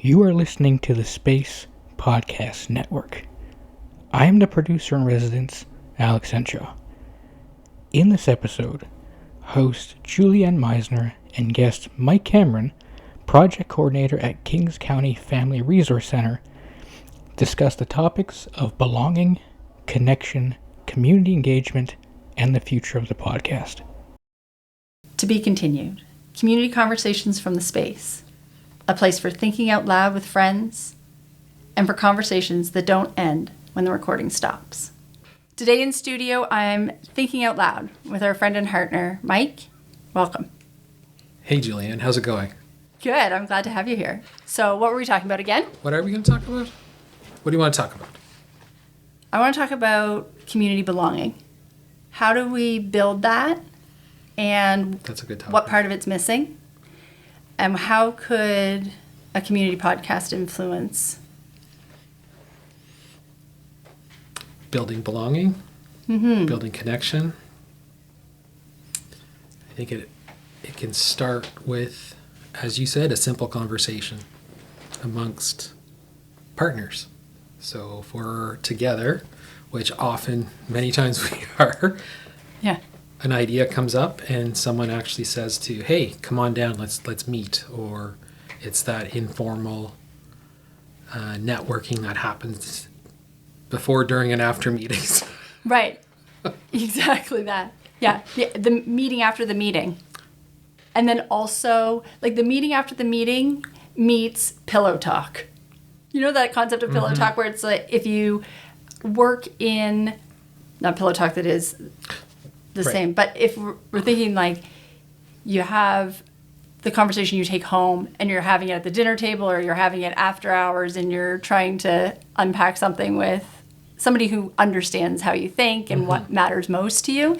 You are listening to the Space Podcast Network. I am the producer in residence, Alex Henshaw. In this episode, host Julianne Misner and guest Mike Cameron, project coordinator at Kings County Family Resource Center, discuss the topics of belonging, connection, community engagement, and the future of the podcast. To be continued. Community conversations from the space. A place for thinking out loud with friends, and for conversations that don't end when the recording stops. Today in studio, I'm thinking out loud with our friend and partner, Mike. Welcome. Hey, Julianne. How's it going? Good. I'm glad to have you here. So what were we talking about again? What are we going to talk about? What do you want to talk about? I want to talk about community belonging. How do we build that? And that's a good topic. What part of it's missing? And how could a community podcast influence? Building belonging, building connection. I think it can start with, as you said, a simple conversation amongst partners. So if we're together, which often, many times we are, an idea comes up and someone actually says to, hey, come on down, let's meet. Or it's that informal networking that happens before, during, and after meetings. Right. Exactly that. Yeah. The meeting after the meeting. And then also, like, the meeting after the meeting meets pillow talk. You know that concept of pillow talk where it's like if you work in, not pillow talk that is the same, but if we're thinking like you have the conversation you take home and you're having it at the dinner table or you're having it after hours and you're trying to unpack something with somebody who understands how you think and what matters most to you.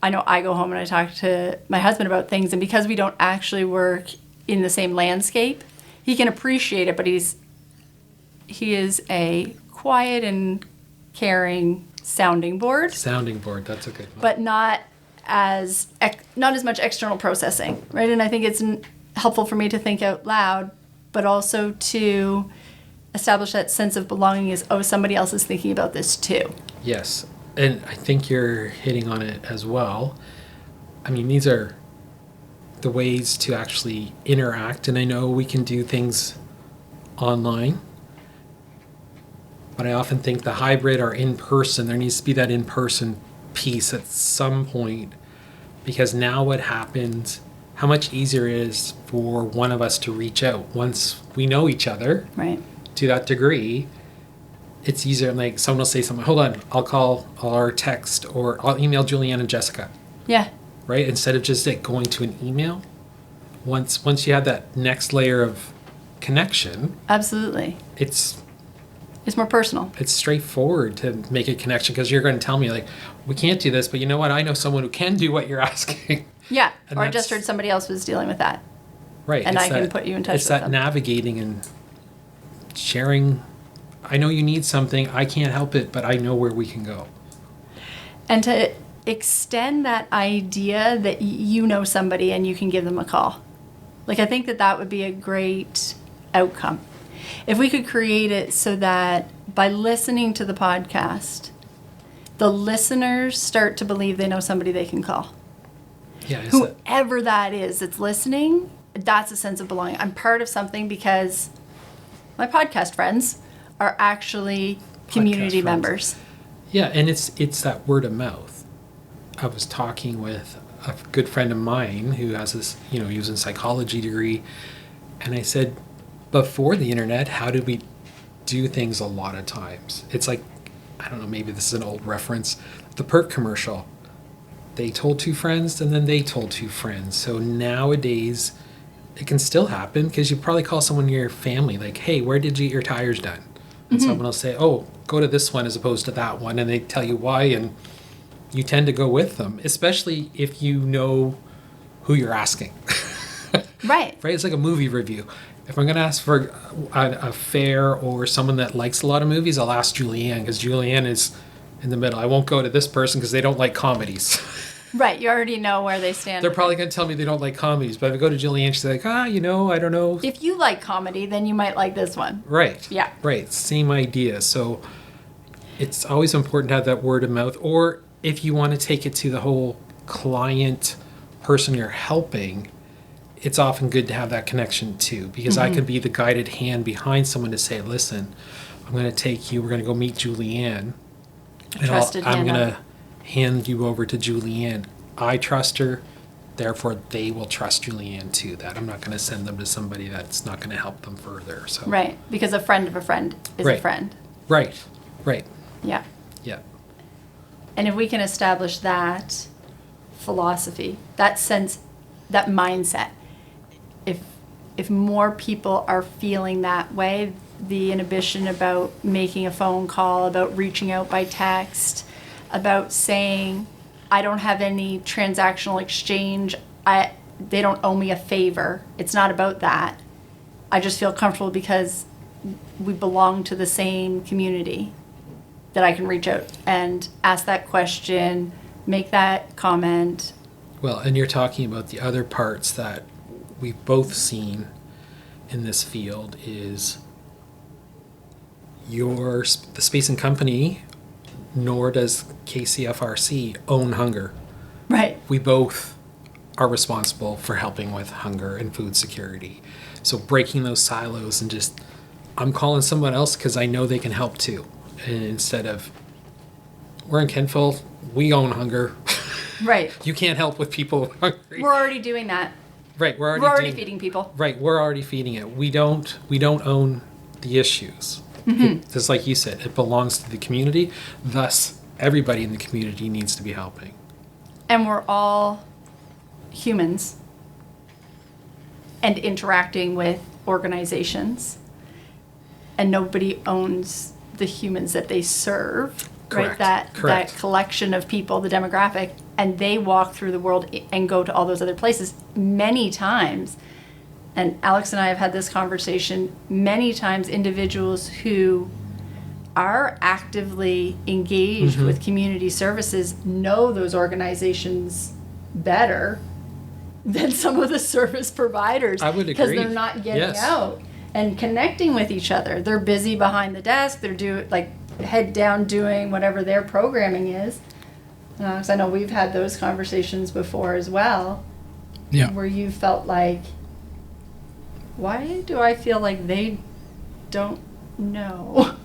I know I go home and I talk to my husband about things, and because we don't actually work in the same landscape, he can appreciate it, but he is a quiet and caring sounding board. Sounding board, that's a good one. But not as much external processing, right? And I think it's helpful for me to think out loud, but also to establish that sense of belonging is, oh, somebody else is thinking about this too. Yes, and I think you're hitting on it as well. I mean, these are the ways to actually interact, and I know we can do things online, but I often think the hybrid or in-person, there needs to be that in-person piece at some point, because now what happens, how much easier it is for one of us to reach out once we know each other, right? To that degree, it's easier. Like someone will say something, hold on, I'll call or text or I'll email Julianne and Jessica. Yeah. Right? Instead of just like going to an email, once you have that next layer of connection. Absolutely. It's more personal. It's straightforward to make a connection, because you're going to tell me like, we can't do this, but you know what? I know someone who can do what you're asking. Yeah. Or I just heard somebody else was dealing with that. Right. And I can put you in touch with them. It's that navigating and sharing. I know you need something. I can't help it, but I know where we can go. And to extend that idea that you know somebody and you can give them a call. Like, I think that would be a great outcome. If we could create it so that by listening to the podcast, the listeners start to believe they know somebody they can call. Yeah, whoever that is that's listening, that's a sense of belonging. I'm part of something because my podcast friends are actually community members. Yeah, and it's that word of mouth. I was talking with a good friend of mine who has this, he was in a psychology degree, and I said, before the internet, how did we do things a lot of times? It's like, I don't know, maybe this is an old reference, the Perk commercial. They told two friends, and then they told two friends. So nowadays, it can still happen, because you probably call someone in your family, like, hey, where did you get your tires done? And someone will say, oh, go to this one as opposed to that one, and they tell you why, and you tend to go with them, especially if you know who you're asking. Right. Right? It's like a movie review. If I'm going to ask for a fair or someone that likes a lot of movies, I'll ask Julianne, because Julianne is in the middle. I won't go to this person because they don't like comedies. Right, you already know where they stand. They're probably going to tell me they don't like comedies, but if I go to Julianne, she's like, I don't know. If you like comedy, then you might like this one. Right. Yeah. Right. Same idea. So it's always important to have that word of mouth. Or if you want to take it to the whole client, person you're helping, it's often good to have that connection too, because I could be the guided hand behind someone to say, listen, I'm going to take you, we're going to go meet Julianne. And I'm going to hand you over to Julianne. I trust her, therefore they will trust Julianne too. That I'm not going to send them to somebody that's not going to help them further. So Right, because a friend of a friend is a friend. Right. Yeah. Yeah. And if we can establish that philosophy, that sense, that mindset, if more people are feeling that way, the inhibition about making a phone call, about reaching out by text, about saying, I don't have any transactional exchange, they don't owe me a favor. It's not about that. I just feel comfortable because we belong to the same community, that I can reach out and ask that question, make that comment. Well, and you're talking about the other parts that we've both seen in this field is the Space and Company, nor does KCFRC own hunger. Right. We both are responsible for helping with hunger and food security. So breaking those silos and just, I'm calling someone else because I know they can help too. And instead of, we're in Kentville, we own hunger. Right. You can't help with people hungry. We're already doing that. Right, we're already feeding people. Right, we're already feeding it. We don't own the issues. Just like you said, it belongs to the community. Thus, everybody in the community needs to be helping. And we're all humans and interacting with organizations, and nobody owns the humans that they serve. Correct. Right? Correct. That collection of people, the demographic, and they walk through the world and go to all those other places many times. And Alex and I have had this conversation many times. Individuals who are actively engaged with community services know those organizations better than some of the service providers. I would agree. Because they're not getting out and connecting with each other. They're busy behind the desk. They're head down doing whatever their programming is. 'Cause I know we've had those conversations before as well. Yeah. Where you felt like, why do I feel like they don't know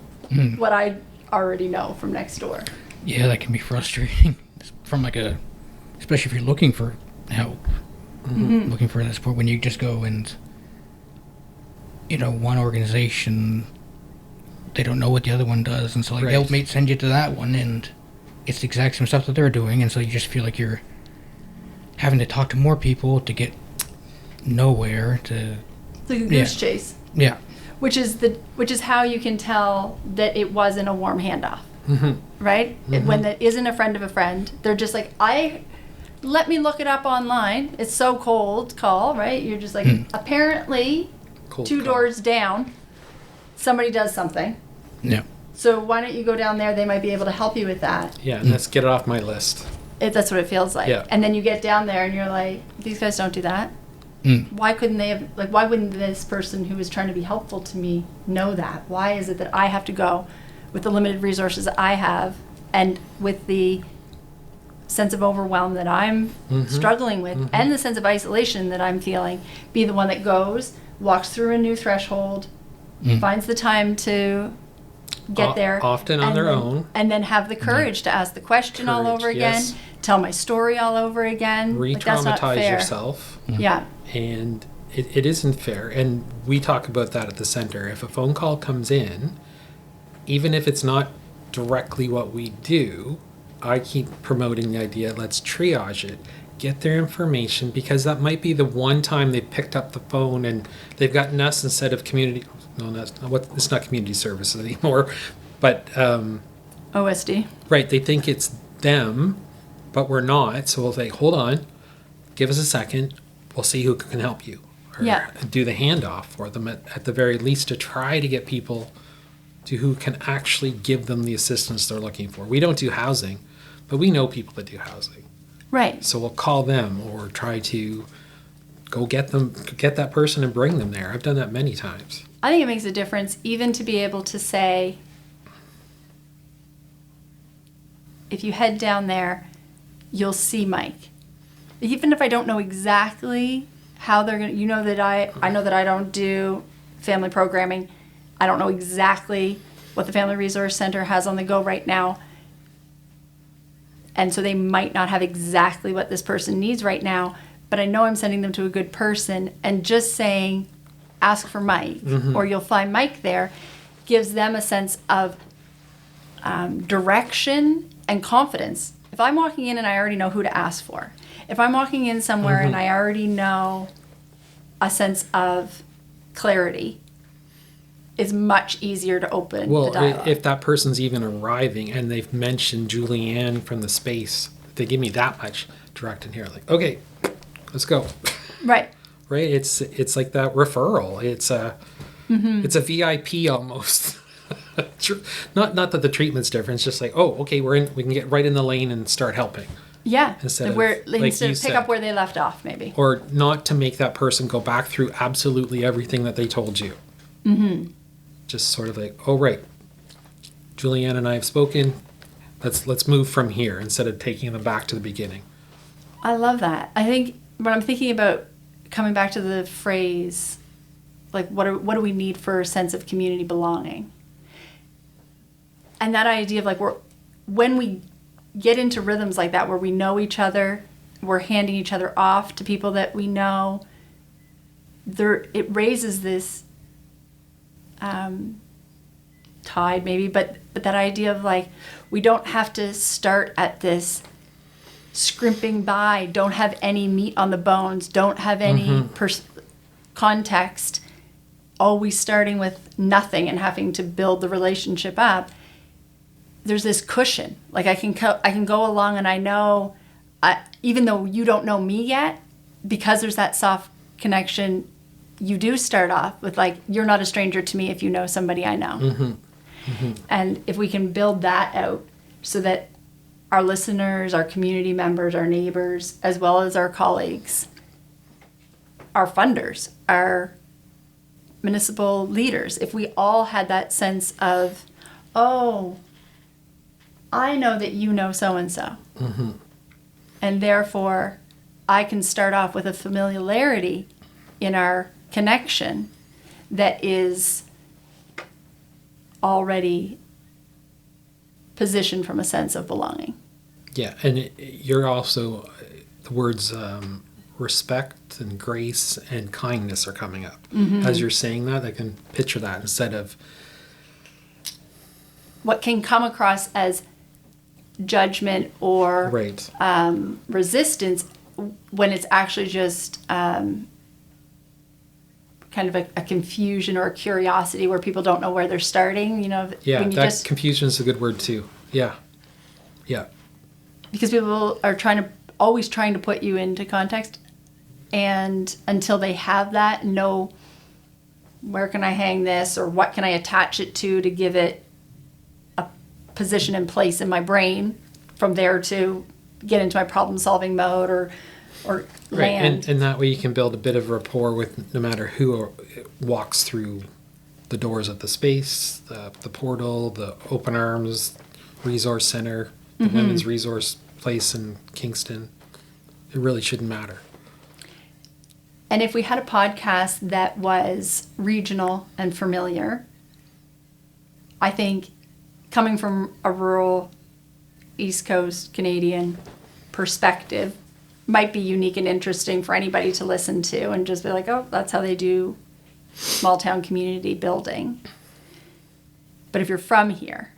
what I already know from next door? Yeah, that can be frustrating. From especially if you're looking for help, looking for that support, when you just go and, one organization, they don't know what the other one does, and so they'll send you to that one, and it's the exact same stuff that they're doing, and so you just feel like you're having to talk to more people to get nowhere. It's like a goose chase. Yeah. Which is how you can tell that it wasn't a warm handoff, right? When that isn't a friend of a friend, they're just like, let me look it up online. It's so cold call, right? You're just like, apparently, Cold two call. doors down, somebody does something. Yeah. So why don't you go down there? They might be able to help you with that. Yeah, and let's get it off my list. That's what it feels like. Yeah. And then you get down there and you're like, these guys don't do that. Why couldn't they have, why wouldn't this person who was trying to be helpful to me know that? Why is it that I have to go with the limited resources that I have and with the sense of overwhelm that I'm struggling with and the sense of isolation that I'm feeling, be the one that goes, walks through a new threshold, finds the time to get there. Often on their own. And then have the courage to ask the question all over again, tell my story all over again. Re-traumatize yourself. Yeah. And it isn't fair. And we talk about that at the center. If a phone call comes in, even if it's not directly what we do, I keep promoting the idea, let's triage it, get their information, because that might be the one time they picked up the phone and they've gotten us instead of community. No, it's not community services anymore, but OSD. Right, they think it's them, but we're not. So we'll say, hold on, give us a second. We'll see who can help you. Or do the handoff for them at the very least, to try to get people to who can actually give them the assistance they're looking for. We don't do housing, but we know people that do housing. Right. So we'll call them or try to go get that person and bring them there. I've done that many times. I think it makes a difference even to be able to say, if you head down there, you'll see Mike. Even if I don't know exactly how they're going to, I know that I don't do family programming. I don't know exactly what the Family Resource Center has on the go right now. And so they might not have exactly what this person needs right now, but I know I'm sending them to a good person, and just saying, ask for Mike, or you'll find Mike there, gives them a sense of direction and confidence. If I'm walking in and I already know who to ask for, if I'm walking in somewhere and I already know a sense of clarity, it's much easier to open the dialogue. If that person's even arriving and they've mentioned Julianne from the space, they give me that much direct in here, like, okay, let's go. Right. Right? It's like that referral. It's a VIP almost. Not that the treatment's different. It's just like, oh, okay, we can get right in the lane and start helping. Yeah. Instead of pick up where they left off, maybe. Or not to make that person go back through absolutely everything that they told you. Just sort of like, oh, right, Julianne and I have spoken. Let's move from here instead of taking them back to the beginning. I love that. I think when I'm thinking about coming back to the phrase, like, what do we need for a sense of community belonging? And that idea of, like, when we get into rhythms like that where we know each other, we're handing each other off to people that we know, it raises this tide maybe, but that idea of, like, we don't have to start at this scrimping by, don't have any meat on the bones, don't have any context, always starting with nothing and having to build the relationship up. There's this cushion. Like, I can go along, and I know, even though you don't know me yet, because there's that soft connection, you do start off with, like, you're not a stranger to me if you know somebody I know. And if we can build that out so that our listeners, our community members, our neighbors, as well as our colleagues, our funders, our municipal leaders, if we all had that sense of, oh, I know that you know so-and-so. And therefore, I can start off with a familiarity in our connection that is already positioned from a sense of belonging. Yeah, and you're also, the words respect and grace and kindness are coming up. As you're saying that, I can picture that instead of what can come across as judgment or resistance when it's actually just kind of a confusion or a curiosity where people don't know where they're starting. Confusion is a good word too. Yeah. Because people are always trying to put you into context, and until they have that, know where can I hang this or what can I attach it to give it a position and place in my brain, from there to get into my problem-solving mode or land. And that way you can build a bit of rapport with no matter who walks through the doors of the space, the portal, the open arms resource center, the women's resource place in Kingston. It really shouldn't matter. And if we had a podcast that was regional and familiar, I think coming from a rural East Coast Canadian perspective might be unique and interesting for anybody to listen to and just be like, oh, that's how they do small town community building. But if you're from here,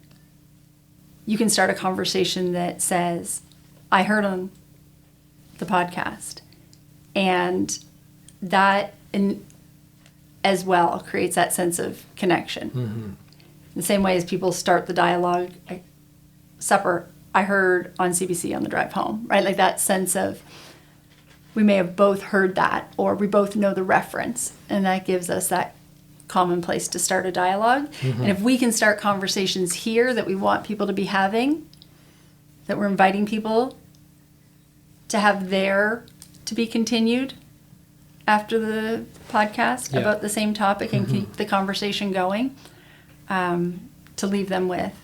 you can start a conversation that says, I heard on the podcast. And that as well creates that sense of connection. The same way as people start the dialogue at supper, I heard on CBC on the drive home, right? Like that sense of, we may have both heard that, or we both know the reference, and that gives us that common place to start a dialogue. And if we can start conversations here that we want people to be having, that we're inviting people to have there to be continued after the podcast about the same topic and keep the conversation going, to leave them with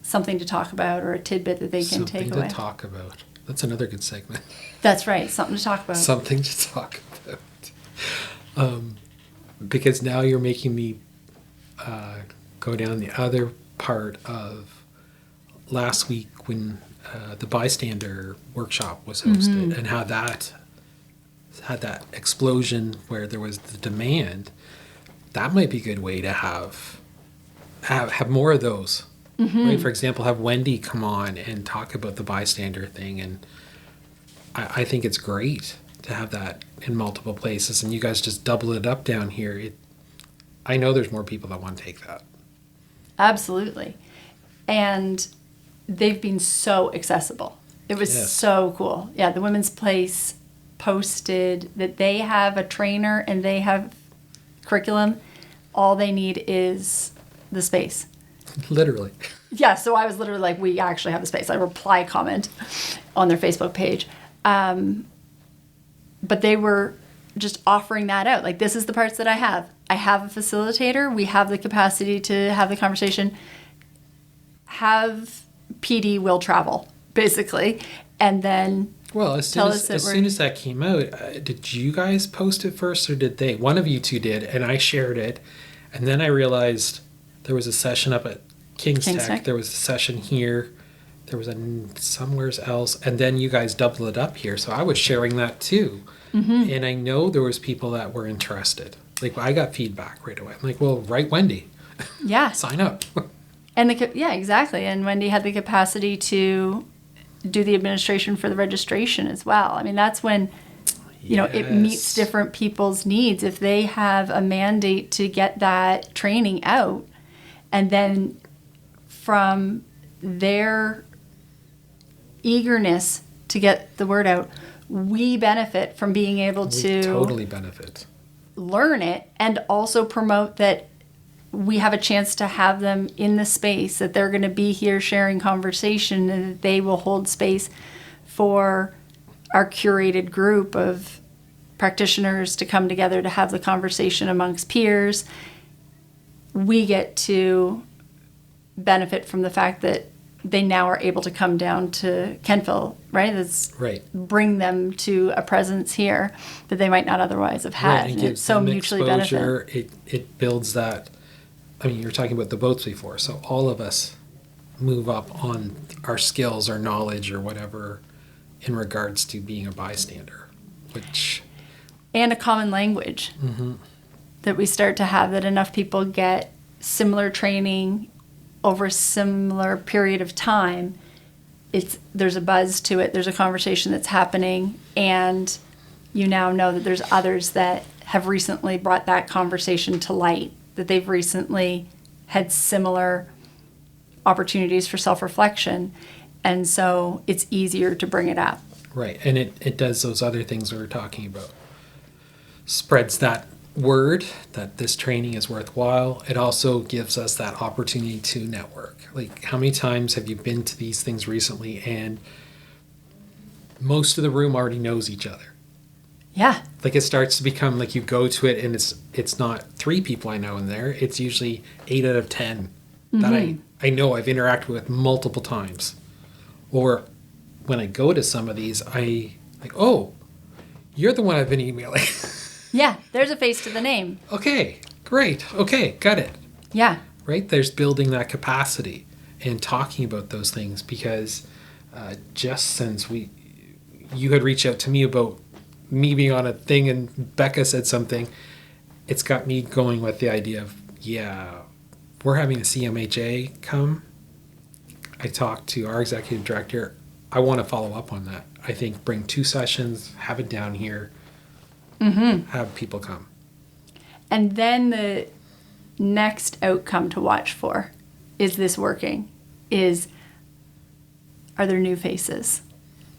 something to talk about or a tidbit that they can take away. Something to talk about. That's another good segment. That's right. Something to talk about. Something to talk about. Because now you're making me go down the other part of last week when the bystander workshop was hosted and how that had that explosion where there was the demand. That might be a good way to have more of those. Right? For example, have Wendy come on and talk about the bystander thing. And I think it's great to have that in multiple places. And you guys just double it up down here. I know there's more people that want to take that. Absolutely. And they've been so accessible. It was so cool. Yeah, the Women's Place posted that they have a trainer and they have curriculum. All they need is the space. Literally. Yeah, so I was literally like, we actually have the space. I reply comment on their Facebook page. But they were just offering that out. Like, this is the parts that I have. I have a facilitator. We have the capacity to have the conversation. Have PD will travel, basically. And then well, as soon as that came out, did you guys post it first or did they? One of you two did, and I shared it. And then I realized there was a session up at King's Tech. There was a session here. There was somewhere else. And then you guys doubled it up here. So I was sharing that too. And I know there was people that were interested. Like, I got feedback right away. I'm like, well, write Wendy. Yeah. Sign up. And yeah, exactly. And Wendy had the capacity to do the administration for the registration as well. I mean, that's when, you know, it meets different people's needs. If they have a mandate to get that training out, and then from their eagerness to get the word out, we benefit from being able to totally benefit, learn it, and also promote that we have a chance to have them in the space, that they're going to be here sharing conversation, and that they will hold space for our curated group of practitioners to come together to have the conversation amongst peers. We get to benefit from the fact that they now are able to come down to Kentville, right? That's right. Bring them to a presence here that they might not otherwise have had. Right, and it's so mutually exposure. benefit. It builds that. I mean, you were talking about the boats before, so all of us move up on our skills or knowledge or whatever in regards to being a bystander, which... And a common language that we start to have, that enough people get similar training over a similar period of time. There's a buzz to it. There's a conversation that's happening, and you now know that there's others that have recently brought that conversation to light, that they've recently had similar opportunities for self-reflection, and so it's easier to bring it up. Right, and it does those other things we were talking about. Spreads that word that this training is worthwhile. It also gives us that opportunity to network. Like, how many times have you been to these things recently and most of the room already knows each other? Yeah. Like, it starts to become like you go to it and it's not 3 people I know in there. It's usually 8 out of 10 that I know I've interacted with multiple times. Or when I go to some of these, I like, oh, you're the one I've been emailing. Yeah, there's a face to the name. Okay, great. Okay, got it. Yeah. Right? There's building that capacity and talking about those things, because just since you had reached out to me about me being on a thing and Becca said something, it's got me going with the idea of, yeah, we're having a CMHA come. I talked to our executive director. I want to follow up on that. I think bring 2 sessions, have it down here, have people come. And then the next outcome to watch for, is this working? Are there new faces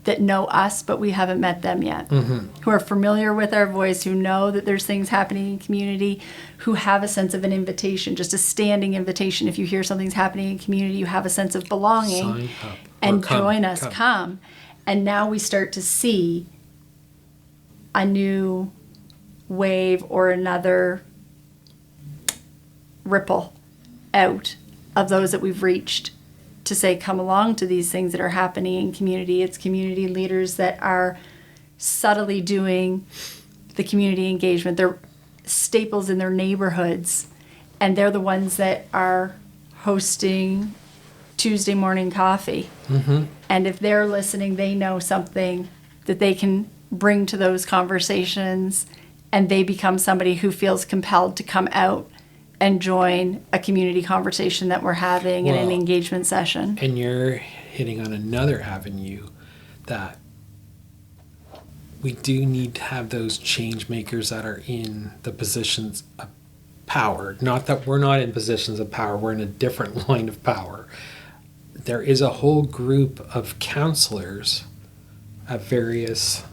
that know us, but we haven't met them yet, who are familiar with our voice, who know that there's things happening in community, who have a sense of an invitation, just a standing invitation. If you hear something's happening in community, you have a sense of belonging. Sign up. And join us, come. And now we start to see a new wave or another ripple out of those that we've reached to say, come along to these things that are happening in community. It's community leaders that are subtly doing the community engagement. They're staples in their neighborhoods, and they're the ones that are hosting Tuesday morning coffee. Mm-hmm. And if they're listening, they know something that they can bring to those conversations, and they become somebody who feels compelled to come out and join a community conversation that we're having in an engagement session. And you're hitting on another avenue that we do need to have those change makers that are in the positions of power. Not that we're not in positions of power, we're in a different line of power. There is a whole group of counselors at various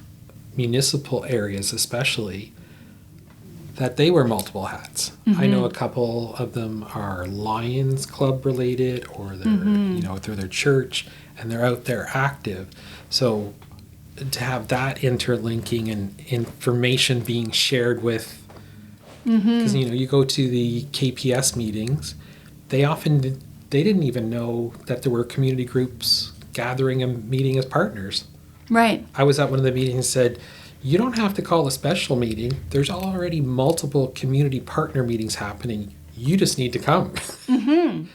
municipal areas especially that they wear multiple hats. I know a couple of them are Lions Club related, or they're through their church, and they're out there active. So to have that interlinking and information being shared with, because you go to the KPS meetings, they didn't even know that there were community groups gathering and meeting as partners. Right. I was at one of the meetings and said, you don't have to call a special meeting. There's already multiple community partner meetings happening. You just need to come. And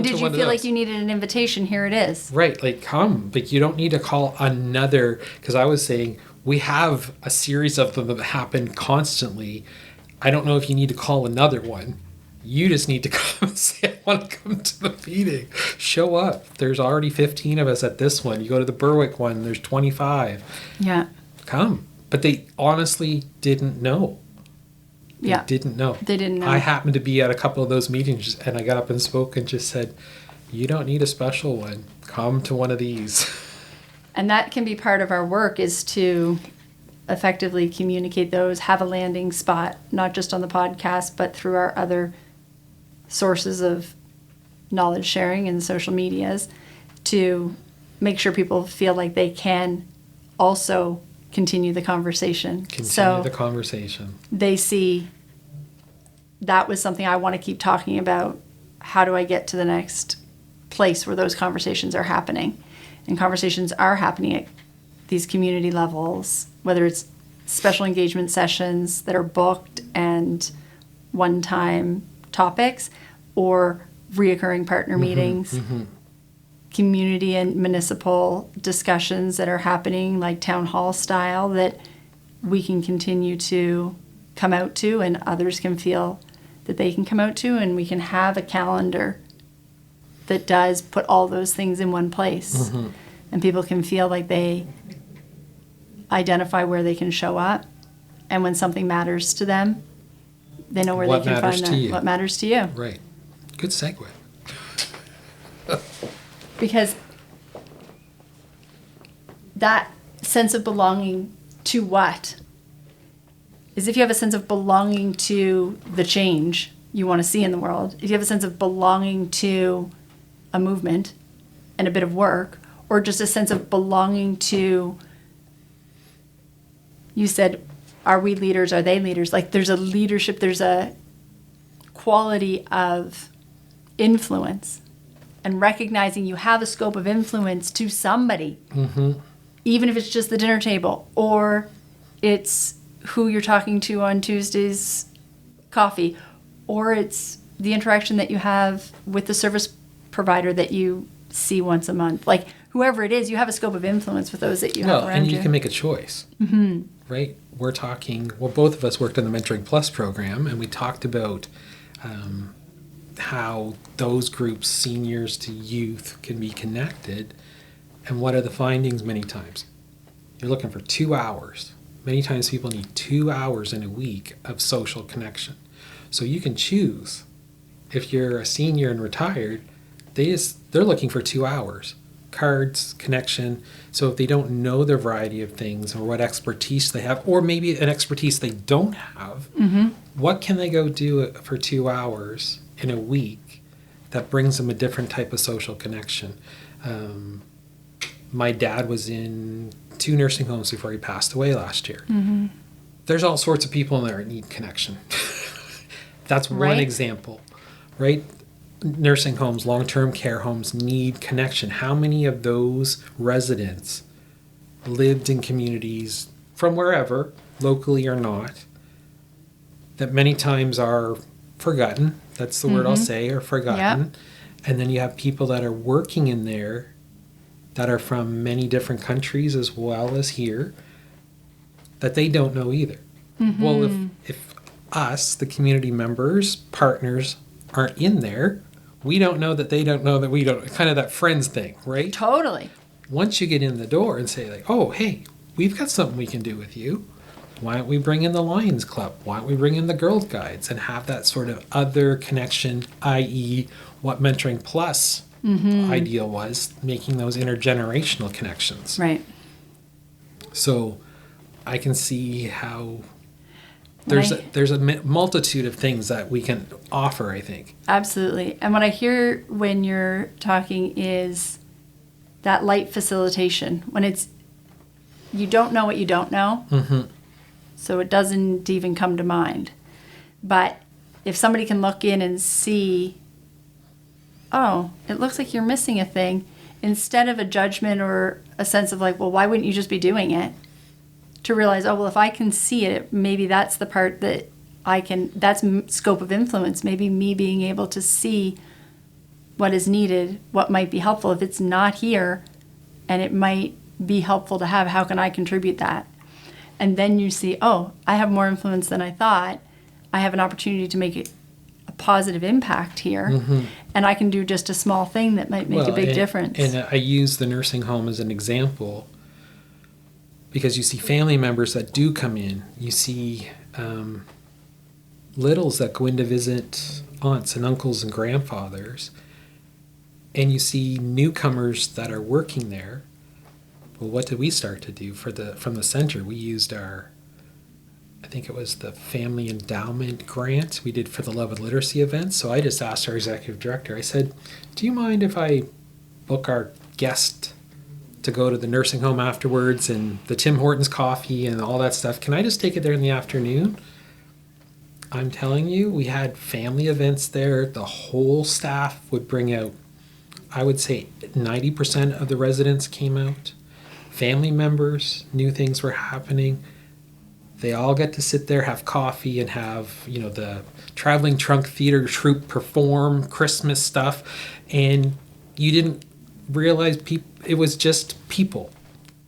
did you feel like you needed an invitation? Here it is. Right, like come, but you don't need to call another, because I was saying we have a series of them that happen constantly. I don't know if you need to call another one. You just need to come and say, I want to come to the meeting. Show up. There's already 15 of us at this one. You go to the Berwick one, there's 25. Yeah. Come. But they honestly didn't know. They didn't know. They didn't know. I happened to be at a couple of those meetings, and I got up and spoke and just said, you don't need a special one. Come to one of these. And that can be part of our work, is to effectively communicate those, have a landing spot, not just on the podcast, but through our other sources of knowledge sharing and social medias, to make sure people feel like they can also continue the conversation. The conversation. They see that was something I want to keep talking about. How do I get to the next place where those conversations are happening? And conversations are happening at these community levels, whether it's special engagement sessions that are booked and one-time topics, or reoccurring partner meetings, community and municipal discussions that are happening like town hall style, that we can continue to come out to, and others can feel that they can come out to, and we can have a calendar that does put all those things in one place. And people can feel like they identify where they can show up, and when something matters to them, they know where they can find that. What matters to you. Right. Good segue. Because that sense of belonging to what? Is if you have a sense of belonging to the change you want to see in the world, if you have a sense of belonging to a movement and a bit of work, or just a sense of belonging to, you said, are we leaders, are they leaders? Like there's a leadership, there's a quality of influence, and recognizing you have a scope of influence to somebody, even if it's just the dinner table, or it's who you're talking to on Tuesday's coffee, or it's the interaction that you have with the service provider that you see once a month. Like whoever it is, you have a scope of influence with those that you have around you. And you can make a choice, right? We're talking, both of us worked on the Mentoring Plus program, and we talked about how those groups, seniors to youth, can be connected. And what are the findings many times? You're looking for 2 hours. Many times people need 2 hours in a week of social connection. So you can choose. If you're a senior and retired, they're looking for 2 hours. Cards, connection. So if they don't know the variety of things or what expertise they have, or maybe an expertise they don't have, what can they go do for 2 hours in a week that brings them a different type of social connection? My dad was in 2 nursing homes before he passed away last year. Mm-hmm. There's all sorts of people in there that need connection. That's one example, right? Nursing homes, long-term care homes need connection. How many of those residents lived in communities from wherever, locally or not, that many times are forgotten? That's the word I'll say, or forgotten. Yep. And then you have people that are working in there that are from many different countries as well as here, that they don't know either. Mm-hmm. Well, if us, the community members, partners, aren't in there, we don't know that they don't know that we don't. Kind of that friends thing, right? Totally. Once you get in the door and say, like, oh, hey, we've got something we can do with you. Why don't we bring in the Lions Club? Why don't we bring in the Girl Guides and have that sort of other connection, i.e. what Mentoring Plus ideal was, making those intergenerational connections. Right. So I can see how there's a multitude of things that we can offer, I think. Absolutely. And what I hear when you're talking is that light facilitation, when it's, you don't know what you don't know, so it doesn't even come to mind. But if somebody can look in and see, oh, it looks like you're missing a thing, instead of a judgment or a sense of like, well, why wouldn't you just be doing it? To realize, oh, well, if I can see it, maybe that's the part that I can, that's scope of influence. Maybe me being able to see what is needed, what might be helpful. If it's not here and it might be helpful to have, how can I contribute that? And then you see, oh, I have more influence than I thought. I have an opportunity to make a positive impact here. And I can do just a small thing that might make a big difference. And I use the nursing home as an example because you see family members that do come in. You see littles that go in to visit aunts and uncles and grandfathers. And you see newcomers that are working there. Well, what did we start to do from the center? We used I think it was the family endowment grant we did for the Love and Literacy event. So I just asked our executive director, I said, do you mind if I book our guest to go to the nursing home afterwards and the Tim Hortons coffee and all that stuff? Can I just take it there in the afternoon? I'm telling you, we had family events there. The whole staff would bring out, I would say 90% of the residents came out. Family members knew things were happening. They all get to sit there, have coffee, and have, the traveling trunk theater troupe perform Christmas stuff. And you didn't realize it was just people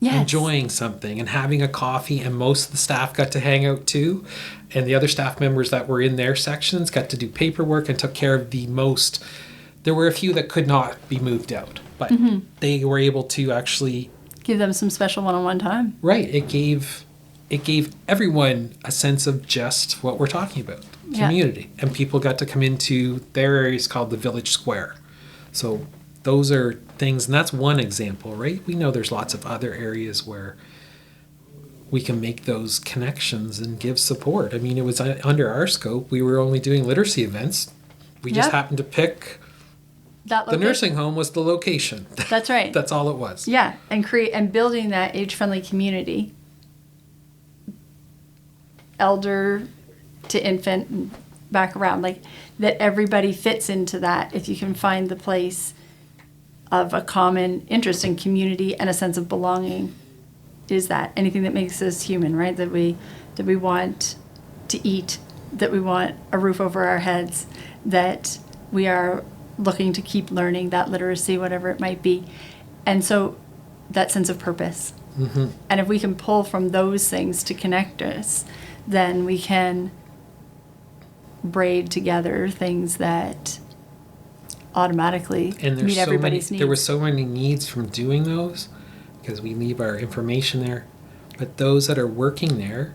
enjoying something and having a coffee. And most of the staff got to hang out too. And the other staff members that were in their sections got to do paperwork and took care of the most. There were a few that could not be moved out, but they were able to actually give them some special one-on-one time. Right. It gave everyone a sense of just what we're talking about, community. And people got to come into their areas called the Village Square. So those are things, and that's one example, right? We know there's lots of other areas where we can make those connections and give support. I mean, it was under our scope. We were only doing literacy events. We just happened to pick the nursing home was the location. That's right. That's all it was. Yeah, and building that age-friendly community, elder to infant and back around, like that everybody fits into that. If you can find the place of a common interest in community and a sense of belonging, is that anything that makes us human, right? That we want to eat, that we want a roof over our heads, that we are looking to keep learning, that literacy, whatever it might be. And so that sense of purpose. And if we can pull from those things to connect us, then we can braid together things that automatically meet everybody's needs. There were so many needs from doing those because we leave our information there. But those that are working there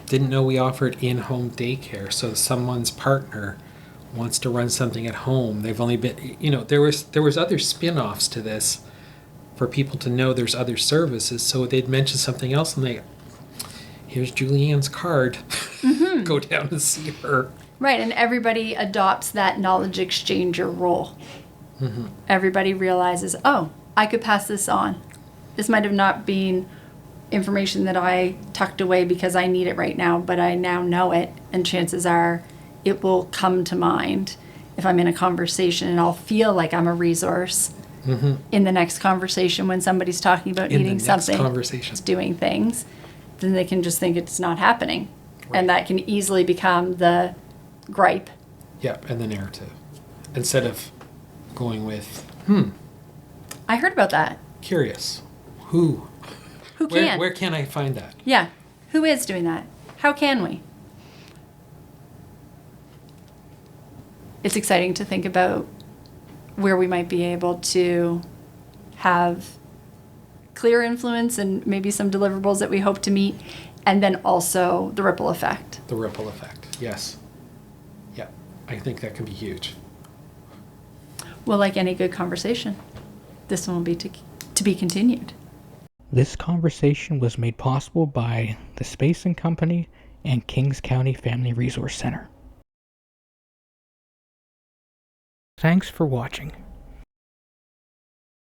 didn't know we offered in-home daycare. So someone's partner wants to run something at home. They've only been, there was other spin-offs to this for people to know there's other services. So they'd mention something else and here's Julianne's card. Go down and see her. Right, and everybody adopts that knowledge exchanger role. Everybody realizes, oh, I could pass this on. This might have not been information that I tucked away because I need it right now, but I now know it, and chances are it will come to mind if I'm in a conversation, and I'll feel like I'm a resource in the next conversation when somebody's talking about needing something, doing things, then they can just think it's not happening. Right. And that can easily become the gripe. Yep, and the narrative. Instead of going with, I heard about that. curious. Who can? Where can I find that? Yeah. Who is doing that? How can we? It's exciting to think about where we might be able to have clear influence and maybe some deliverables that we hope to meet, and then also the ripple effect. The ripple effect, yes. Yeah, I think that can be huge. Well, like any good conversation, this one will be to be continued. This conversation was made possible by the Space and Company and Kings County Family Resource Center. Thanks for watching.